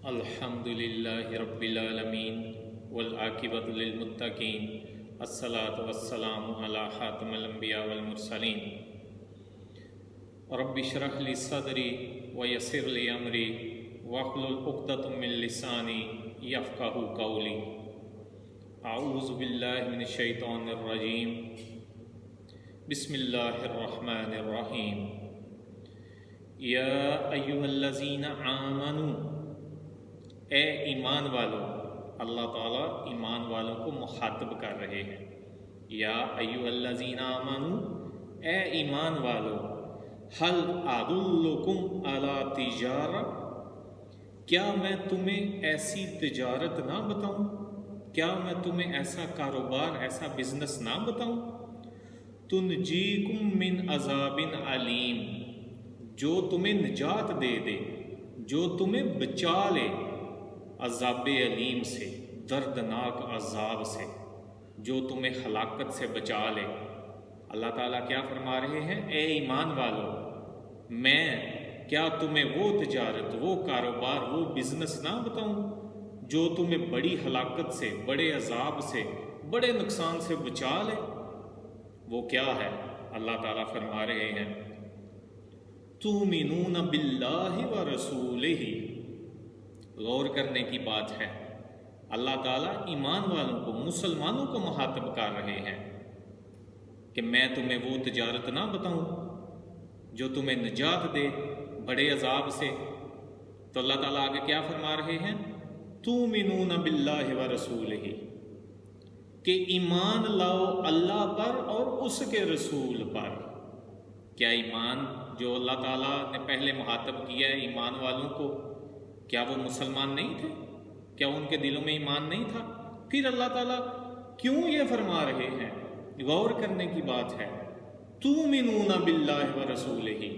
الحمد للہ رب العالمین والعاقبۃ للمتقین الصلاۃ والسلام علی خاتم الانبیاء والمرسلین رب اشرح لی صدری ویسر لی امری واحلل عقدۃ من لسانی یفقہوا قولی اعوذ باللہ من الشیطان الرجیم بسم اللہ الرحمن الرحیم یا ایھا الذین آمنوا، اے ایمان والو۔ اللہ تعالیٰ ایمان والوں کو مخاطب کر رہے ہیں۔ یا ایھا الذین آمنوا، اے ایمان والو، هل ادلکم علی تجارہ، کیا میں تمہیں ایسی تجارت نہ بتاؤں؟ کیا میں تمہیں ایسا کاروبار، ایسا بزنس نہ بتاؤں؟ تنجیکم من عذاب علیم، جو تمہیں نجات دے دے، جو تمہیں بچا لے عذاب علیم سے، دردناک عذاب سے، جو تمہیں ہلاکت سے بچا لے۔ اللہ تعالیٰ کیا فرما رہے ہیں؟ اے ایمان والو، میں کیا تمہیں وہ تجارت، وہ کاروبار، وہ بزنس نہ بتاؤں جو تمہیں بڑی ہلاکت سے، بڑے عذاب سے، بڑے نقصان سے بچا لے؟ وہ کیا ہے؟ اللہ تعالیٰ فرما رہے ہیں تؤمنون باللہ ورسولہ۔ غور کرنے کی بات ہے، اللہ تعالیٰ ایمان والوں کو، مسلمانوں کو مخاطب کر رہے ہیں کہ میں تمہیں وہ تجارت نہ بتاؤں جو تمہیں نجات دے بڑے عذاب سے۔ تو اللہ تعالیٰ آگے کیا فرما رہے ہیں؟ تؤمنون باللہ ورسولہ، کہ ایمان لاؤ اللہ پر اور اس کے رسول پر۔ کیا ایمان جو اللہ تعالیٰ نے پہلے مخاطب کیا ہے ایمان والوں کو، کیا وہ مسلمان نہیں تھے؟ کیا ان کے دلوں میں ایمان نہیں تھا؟ پھر اللہ تعالیٰ کیوں یہ فرما رہے ہیں؟ غور کرنے کی بات ہے۔ تؤمنون باللہ ورسولہ،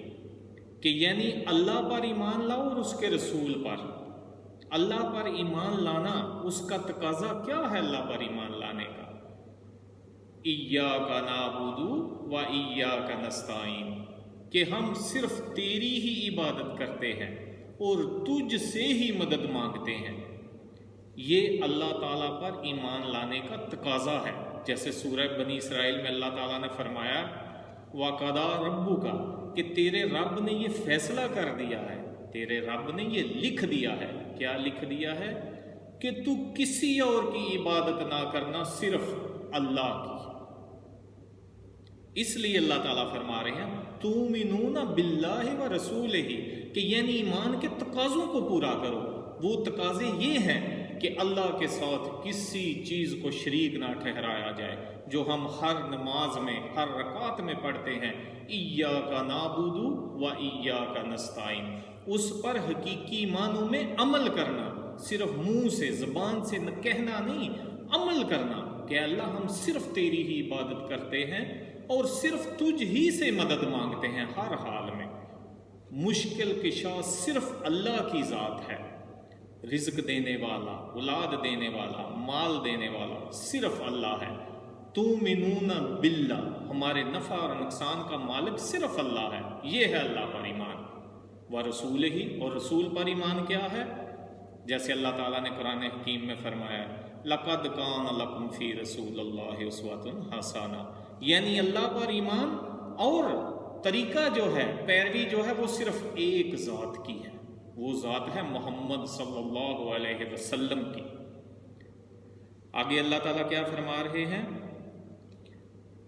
کہ یعنی اللہ پر ایمان لاؤ اور اس کے رسول پر۔ اللہ پر ایمان لانا، اس کا تقاضا کیا ہے اللہ پر ایمان لانے کا؟ ایاک نعبد و ایاک نستعین، کہ ہم صرف تیری ہی عبادت کرتے ہیں اور تجھ سے ہی مدد مانگتے ہیں۔ یہ اللہ تعالیٰ پر ایمان لانے کا تقاضا ہے۔ جیسے سورہ بنی اسرائیل میں اللہ تعالیٰ نے فرمایا وَقَضَىٰ رَبُّكَ، کہ تیرے رب نے یہ فیصلہ کر دیا ہے، تیرے رب نے یہ لکھ دیا ہے۔ کیا لکھ دیا ہے؟ کہ تو کسی اور کی عبادت نہ کرنا، صرف اللہ کی۔ اس لیے اللہ تعالیٰ فرما رہے ہیں تؤمنون باللہ ورسولہ، کہ یعنی ایمان کے تقاضوں کو پورا کرو۔ وہ تقاضے یہ ہیں کہ اللہ کے ساتھ کسی چیز کو شریک نہ ٹھہرایا جائے، جو ہم ہر نماز میں، ہر رکعت میں پڑھتے ہیں، ایاک نعبد و ایاک نستعین۔ اس پر حقیقی معنوں میں عمل کرنا، صرف منہ سے، زبان سے کہنا نہیں، عمل کرنا کہ اللہ ہم صرف تیری ہی عبادت کرتے ہیں اور صرف تجھ ہی سے مدد مانگتے ہیں ہر حال میں۔ مشکل کشا صرف اللہ کی ذات ہے، رزق دینے والا، اولاد دینے والا، مال دینے والا صرف اللہ ہے۔ تؤمنون باللہ، ہمارے نفع اور نقصان کا مالک صرف اللہ ہے۔ یہ ہے اللہ پر ایمان۔ ورسولہ، اور رسول پر ایمان کیا ہے؟ جیسے اللہ تعالیٰ نے قرآن حکیم میں فرمایا لَقَدْ كَانَ لَكُمْ فِي رَسُولِ اللَّهِ أُسْوَةٌ حَسَنَةٌ، یعنی اللہ پر ایمان اور طریقہ جو ہے، پیروی جو ہے، وہ صرف ایک ذات کی ہے۔ وہ ذات ہے محمد صلی اللہ علیہ وسلم کی۔ آگے اللہ تعالیٰ کیا فرما رہے ہیں؟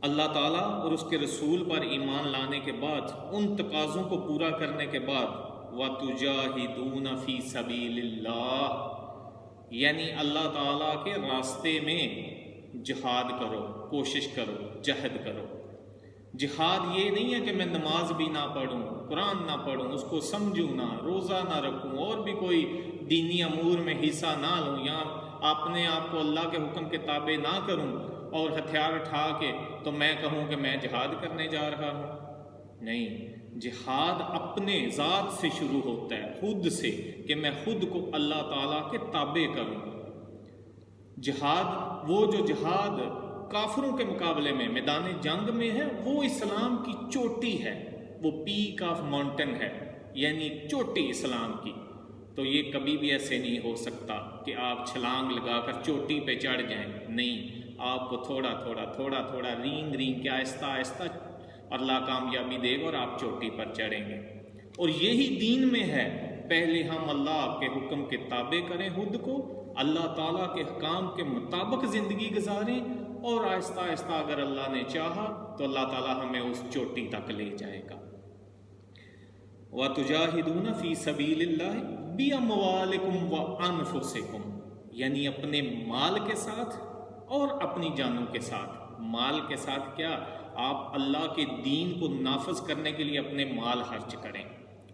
اللہ تعالیٰ اور اس کے رسول پر ایمان لانے کے بعد، ان تقاضوں کو پورا کرنے کے بعد وَتُجَاهِدُونَ فِي سَبِيلِ اللَّهِ، یعنی اللہ تعالیٰ کے راستے میں جہاد کرو، کوشش کرو، جہد کرو۔ جہاد یہ نہیں ہے کہ میں نماز بھی نہ پڑھوں، قرآن نہ پڑھوں، اس کو سمجھوں نہ، روزہ نہ رکھوں، اور بھی کوئی دینی امور میں حصہ نہ لوں، یا اپنے آپ کو اللہ کے حکم کے تابع نہ کروں اور ہتھیار اٹھا کے تو میں کہوں کہ میں جہاد کرنے جا رہا ہوں۔ نہیں، جہاد اپنے ذات سے شروع ہوتا ہے، خود سے، کہ میں خود کو اللہ تعالیٰ کے تابع کروں۔ جہاد، وہ جو جہاد کافروں کے مقابلے میں میدان جنگ میں ہے، وہ اسلام کی چوٹی ہے، وہ پیک آف ماؤنٹین ہے، یعنی چوٹی اسلام کی۔ تو یہ کبھی بھی ایسے نہیں ہو سکتا کہ آپ چھلانگ لگا کر چوٹی پہ چڑھ جائیں، نہیں، آپ کو تھوڑا تھوڑا رینگ کے آہستہ آہستہ اللہ کامیابی دے گا اور آپ چوٹی پر چڑھیں گے۔ اور یہی دین میں ہے، پہلے ہم اللہ کے حکم کے تابع کریں خود کو، اللہ تعالیٰ کے حکام کے مطابق زندگی گزاریں، اور آہستہ آہستہ اگر اللہ نے چاہا تو اللہ تعالیٰ ہمیں اس چوٹی تک لے جائے گا۔ وَتُجَاهِدُونَ فِي سَبِيلِ اللَّهِ بِأَمْوَالِكُمْ وَأَنفُسِكُمْ، یعنی اپنے مال کے ساتھ اور اپنی جانوں کے ساتھ۔ مال کے ساتھ کیا؟ آپ اللہ کے دین کو نافذ کرنے کے لیے اپنے مال خرچ کریں،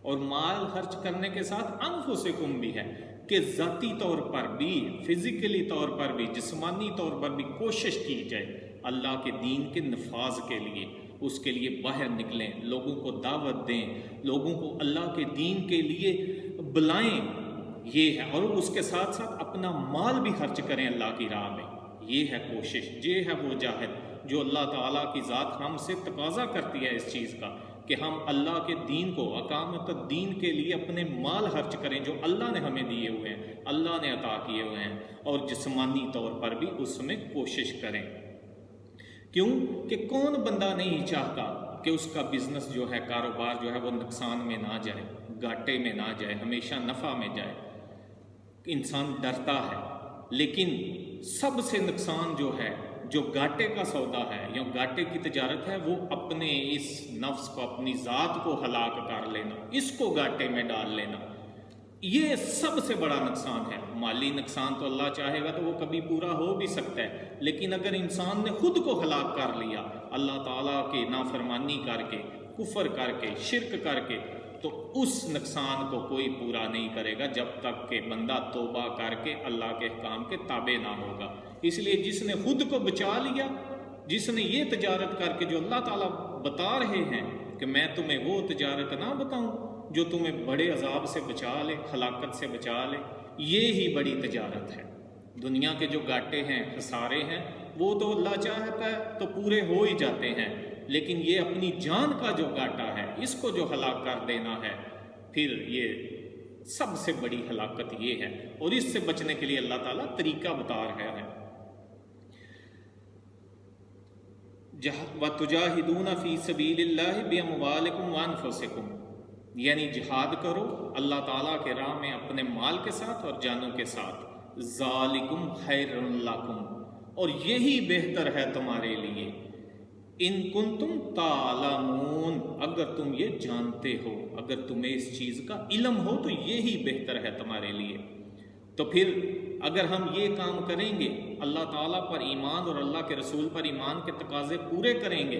اور مال خرچ کرنے کے ساتھ انفسکم بھی ہے کہ ذاتی طور پر بھی، فزیکلی طور پر بھی، جسمانی طور پر بھی کوشش کی جائے اللہ کے دین کے نفاذ کے لیے، اس کے لیے باہر نکلیں، لوگوں کو دعوت دیں، لوگوں کو اللہ کے دین کے لیے بلائیں، یہ ہے۔ اور اس کے ساتھ ساتھ اپنا مال بھی خرچ کریں اللہ کی راہ میں، یہ ہے کوشش، یہ ہے وہ جاہد جو اللہ تعالیٰ کی ذات ہم سے تقاضا کرتی ہے اس چیز کا کہ ہم اللہ کے دین کو، اقامت الدین کے لیے اپنے مال خرچ کریں جو اللہ نے ہمیں دیے ہوئے ہیں، اللہ نے عطا کیے ہوئے ہیں، اور جسمانی طور پر بھی اس میں کوشش کریں۔ کیوں کہ کون بندہ نہیں چاہتا کہ اس کا بزنس جو ہے، کاروبار جو ہے وہ نقصان میں نہ جائے، گھاٹے میں نہ جائے، ہمیشہ نفع میں جائے۔ انسان ڈرتا ہے، لیکن سب سے نقصان جو ہے، جو گھاٹے کا سودا ہے یا گھاٹے کی تجارت ہے، وہ اپنے اس نفس کو، اپنی ذات کو ہلاک کر لینا، اس کو گھاٹے میں ڈال لینا، یہ سب سے بڑا نقصان ہے۔ مالی نقصان تو اللہ چاہے گا تو وہ کبھی پورا ہو بھی سکتا ہے، لیکن اگر انسان نے خود کو ہلاک کر لیا اللہ تعالیٰ کے نافرمانی کر کے، کفر کر کے، شرک کر کے، تو اس نقصان کو کوئی پورا نہیں کرے گا جب تک کہ بندہ توبہ کر کے اللہ کے احکام کے تابع نہ ہوگا۔ اس لیے جس نے خود کو بچا لیا، جس نے یہ تجارت کر کے، جو اللہ تعالیٰ بتا رہے ہیں کہ میں تمہیں وہ تجارت نہ بتاؤں جو تمہیں بڑے عذاب سے بچا لے، ہلاکت سے بچا لے، یہ ہی بڑی تجارت ہے۔ دنیا کے جو گھاٹے ہیں، خسارے ہیں، وہ تو اللہ چاہتا ہے تو پورے ہو ہی جاتے ہیں، لیکن یہ اپنی جان کا جو گھاٹا ہے، اس کو جو ہلاک کر دینا ہے، پھر یہ سب سے بڑی ہلاکت یہ ہے، اور اس سے بچنے کے لیے اللہ تعالیٰ طریقہ بتا رہا ہے۔ وَتُجَاهِدُونَ فِي سَبِيلِ اللَّهِ بِأَمْوَالِكُمْ وَأَنفُسِكُمْ، یعنی جہاد کرو اللہ تعالیٰ کے راہ میں اپنے مال کے ساتھ اور جانوں کے ساتھ۔ ذَالِكُمْ خَيْرٌ لَكُمْ، اور یہی بہتر ہے تمہارے لیے۔ ان کنتم تعلمون، اگر تم یہ جانتے ہو، اگر تمہیں اس چیز کا علم ہو تو یہی بہتر ہے تمہارے لیے۔ تو پھر اگر ہم یہ کام کریں گے، اللہ تعالیٰ پر ایمان اور اللہ کے رسول پر ایمان کے تقاضے پورے کریں گے،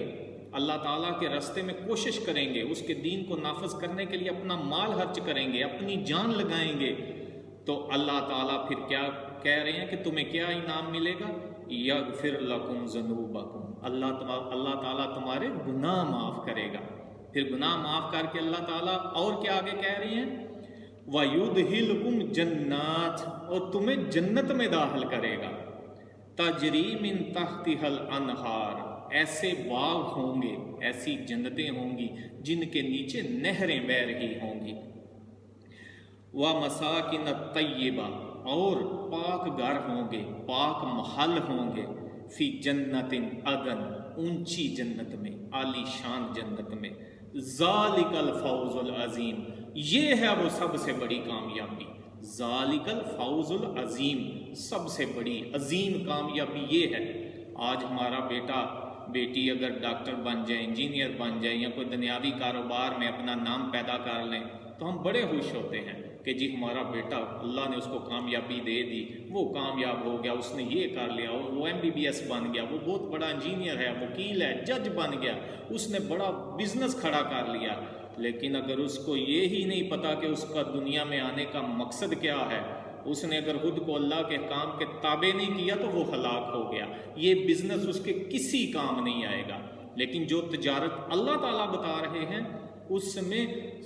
اللہ تعالیٰ کے راستے میں کوشش کریں گے، اس کے دین کو نافذ کرنے کے لیے اپنا مال خرچ کریں گے، اپنی جان لگائیں گے، تو اللہ تعالیٰ پھر کیا کہہ رہے ہیں کہ تمہیں کیا انعام ملے گا؟ یغفر لکم ذنوبکم، اللہ تعالیٰ تمہارے گناہ معاف کرے گا۔ پھر گناہ معاف کر کے اللہ تعالیٰ اور کیا آگے کہہ رہے ہیں؟ وَيُدْخِلُكُمْ جَنَّاتٍ، اور تمہیں جنت میں داخل کرے گا۔ تَجْرِی مِن تَحْتِهَا الْأَنْہَارُ، ایسے باغ ہوں گے، ایسی جنتیں ہوں گی جن کے نیچے نہریں بہہ رہی ہوں گی۔ وَمَسَاكِنَ طَیِّبَةٍ، اور پاک گھر ہوں گے، پاک محل ہوں گے، فی جنت عدن، اونچی جنت میں، عالی شان جنت میں۔ ذالک الفوز العظیم، یہ ہے وہ سب سے بڑی کامیابی۔ ذالک الفوز العظیم، سب سے بڑی عظیم کامیابی یہ ہے۔ آج ہمارا بیٹا بیٹی اگر ڈاکٹر بن جائیں، انجینئر بن جائیں، یا کوئی دنیاوی کاروبار میں اپنا نام پیدا کر لیں، تو ہم بڑے خوش ہوتے ہیں کہ جی ہمارا بیٹا، اللہ نے اس کو کامیابی دے دی، وہ کامیاب ہو گیا، اس نے یہ کر لیا، وہ MBBS بن گیا، وہ بہت بڑا انجینئر ہے، وکیل ہے، جج بن گیا، اس نے بڑا بزنس کھڑا کر لیا۔ لیکن اگر اس کو یہی نہیں پتا کہ اس کا دنیا میں آنے کا مقصد کیا ہے، اس نے اگر خود کو اللہ کے کام کے تابع نہیں کیا تو وہ ہلاک ہو گیا، یہ بزنس اس کے کسی کام نہیں آئے گا۔ لیکن جو تجارت اللہ تعالیٰ بتا رہے ہیں، اس میں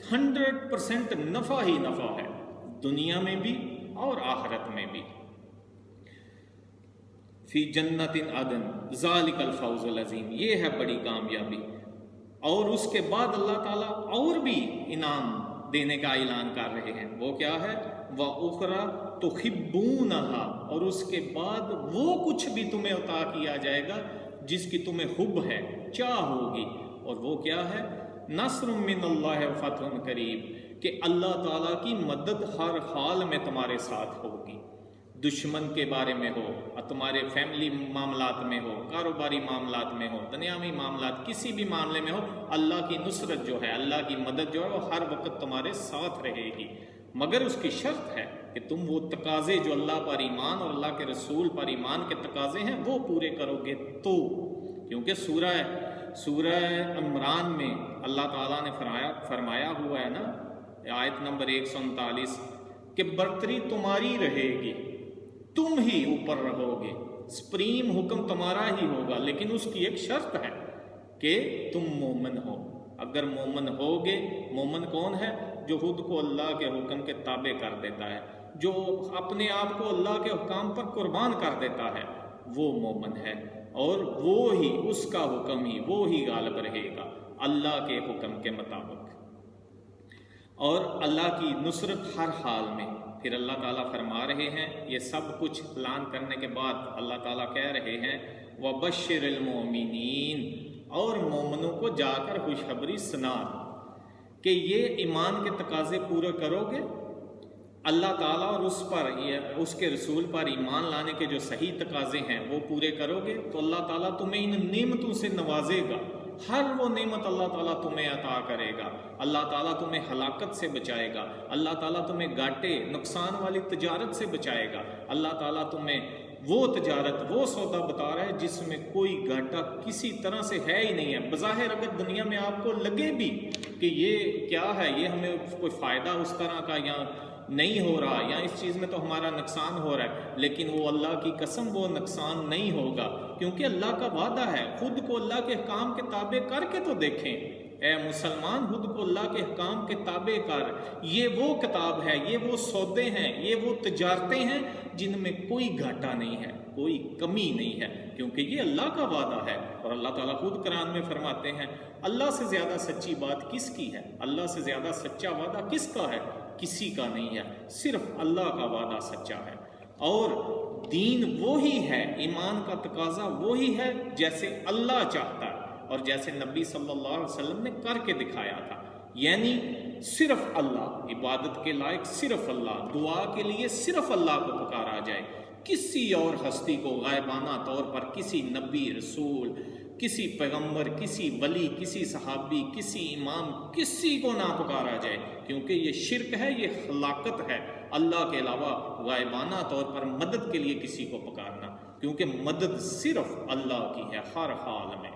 100% نفع ہی نفع ہے، دنیا میں بھی اور آخرت میں بھی۔ فی جنت عدن ذالک الفوز العظیم، یہ ہے بڑی کامیابی۔ اور اس کے بعد اللہ تعالیٰ اور بھی انعام دینے کا اعلان کر رہے ہیں، وہ کیا ہے؟ وَأُخْرَى تُحِبُّونَهَا، اور اس کے بعد وہ کچھ بھی تمہیں عطا کیا جائے گا جس کی تمہیں حب ہے، چاہ ہوگی، اور وہ کیا ہے؟ نصر من اللہ وفتح قریب، کہ اللہ تعالیٰ کی مدد ہر حال میں تمہارے ساتھ ہوگی، دشمن کے بارے میں ہو، تمہارے فیملی معاملات میں ہو، کاروباری معاملات میں ہو، دنیاوی معاملات، کسی بھی معاملے میں ہو، اللہ کی نصرت جو ہے، اللہ کی مدد جو ہے وہ ہر وقت تمہارے ساتھ رہے گی، مگر اس کی شرط ہے کہ تم وہ تقاضے جو اللہ پر ایمان اور اللہ کے رسول پر ایمان کے تقاضے ہیں وہ پورے کرو گے تو، کیونکہ سورہ عمران میں اللہ تعالیٰ نے فرمایا ہوا ہے نا، آیت نمبر 139، کہ برتری تمہاری رہے گی، تم ہی اوپر رہو گے، سپریم حکم تمہارا ہی ہوگا، لیکن اس کی ایک شرط ہے کہ تم مومن ہو۔ اگر مومن ہوگے، مومن کون ہے؟ جو خود کو اللہ کے حکم کے تابع کر دیتا ہے، جو اپنے آپ کو اللہ کے حکام پر قربان کر دیتا ہے، وہ مومن ہے، اور وہ ہی، اس کا حکم ہی، وہ ہی غالب رہے گا اللہ کے حکم کے مطابق، اور اللہ کی نصرت ہر حال میں۔ پھر اللہ تعالیٰ فرما رہے ہیں، یہ سب کچھ اعلان کرنے کے بعد اللہ تعالیٰ کہہ رہے ہیں وَبَشِّرِ الْمُؤْمِنِينَ، اور مومنوں کو جا کر خوشخبری سنا کہ یہ ایمان کے تقاضے پورے کرو گے، اللہ تعالیٰ اور اس کے رسول پر ایمان لانے کے جو صحیح تقاضے ہیں وہ پورے کرو گے تو اللہ تعالیٰ تمہیں ان نعمتوں سے نوازے گا، ہر وہ نعمت اللہ تعالیٰ تمہیں عطا کرے گا، اللہ تعالیٰ تمہیں ہلاکت سے بچائے گا، اللہ تعالیٰ تمہیں گھاٹے نقصان والی تجارت سے بچائے گا، اللہ تعالیٰ تمہیں وہ تجارت، وہ سودا بتا رہا ہے جس میں کوئی گھاٹا کسی طرح سے ہے ہی نہیں ہے۔ بظاہر اگر دنیا میں آپ کو لگے بھی کہ یہ کیا ہے، یہ ہمیں کوئی فائدہ اس طرح کا یا نہیں ہو رہا، یا اس چیز میں تو ہمارا نقصان ہو رہا ہے، لیکن وہ اللہ کی قسم وہ نقصان نہیں ہوگا، کیونکہ اللہ کا وعدہ ہے۔ خود کو اللہ کے حکام کے تابع کر کے تو دیکھیں اے مسلمان، خود کو اللہ کے حکام کے تابع کر، یہ وہ کتاب ہے، یہ وہ سودے ہیں، یہ وہ تجارتیں ہیں جن میں کوئی گھاٹا نہیں ہے، کوئی کمی نہیں ہے، کیونکہ یہ اللہ کا وعدہ ہے۔ اور اللہ تعالیٰ خود قرآن میں فرماتے ہیں اللہ سے زیادہ سچی بات کس کی ہے، اللہ سے زیادہ سچا وعدہ کس کا ہے؟ کسی کا نہیں ہے، صرف اللہ کا وعدہ سچا ہے، اور دین وہی ہے، ایمان کا تقاضا وہی ہے جیسے اللہ چاہتا ہے اور جیسے نبی صلی اللہ علیہ وسلم نے کر کے دکھایا تھا، یعنی صرف اللہ، عبادت کے لائق صرف اللہ، دعا کے لیے صرف اللہ کو پکارا جائے، کسی اور ہستی کو غائبانہ طور پر کسی نبی، رسول، کسی پیغمبر، کسی ولی، کسی صحابی، کسی امام، کسی کو نہ پکارا جائے، کیونکہ یہ شرک ہے، یہ ہلاکت ہے اللہ کے علاوہ غائبانہ طور پر مدد کے لیے کسی کو پکارنا، کیونکہ مدد صرف اللہ کی ہے ہر حال میں،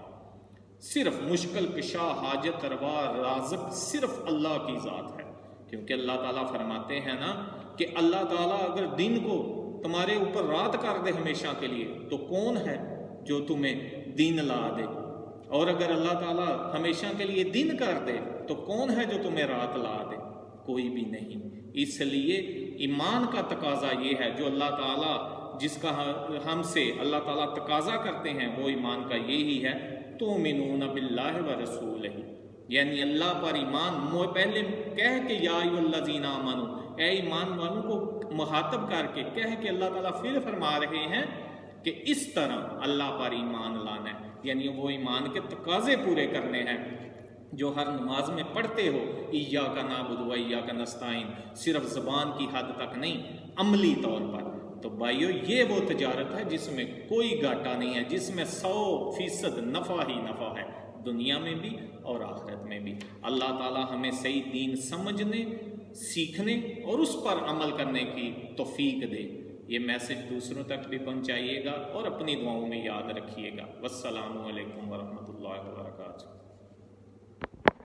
صرف مشکل کشا، حاجت روا، رازق صرف اللہ کی ذات ہے، کیونکہ اللہ تعالیٰ فرماتے ہیں نا کہ اللہ تعالیٰ اگر دن کو تمہارے اوپر رات کر دے ہمیشہ کے لیے تو کون ہے جو تمہیں دن لا دے، اور اگر اللہ تعالیٰ ہمیشہ کے لیے دن کر دے تو کون ہے جو تمہیں رات لا دے؟ کوئی بھی نہیں۔ اس لیے ایمان کا تقاضا یہ ہے، جو اللہ تعالیٰ جس کا ہم سے اللہ تعالیٰ تقاضا کرتے ہیں وہ ایمان کا یہی ہے، تؤمنون باللہ ورسولہ، یعنی اللہ پر ایمان، پہلے کہہ کے یا ایھا الذین آمنوا، اے ایمان والوں کو مخاطب کر کے کہہ کے اللہ تعالیٰ پھر فرما رہے ہیں کہ اس طرح اللہ پر ایمان لانا ہے، یعنی وہ ایمان کے تقاضے پورے کرنے ہیں جو ہر نماز میں پڑھتے ہو، ایاک نعبد و ایاک نستعین، صرف زبان کی حد تک نہیں، عملی طور پر۔ تو بھائیو یہ وہ تجارت ہے جس میں کوئی گھاٹا نہیں ہے، جس میں 100% نفع ہی نفع ہے، دنیا میں بھی اور آخرت میں بھی۔ اللہ تعالیٰ ہمیں صحیح دین سمجھنے، سیکھنے اور اس پر عمل کرنے کی توفیق دے۔ یہ میسج دوسروں تک بھی پہنچائیے گا اور اپنی دعاؤں میں یاد رکھیے گا۔ والسلام علیکم ورحمۃ اللہ وبرکاتہ۔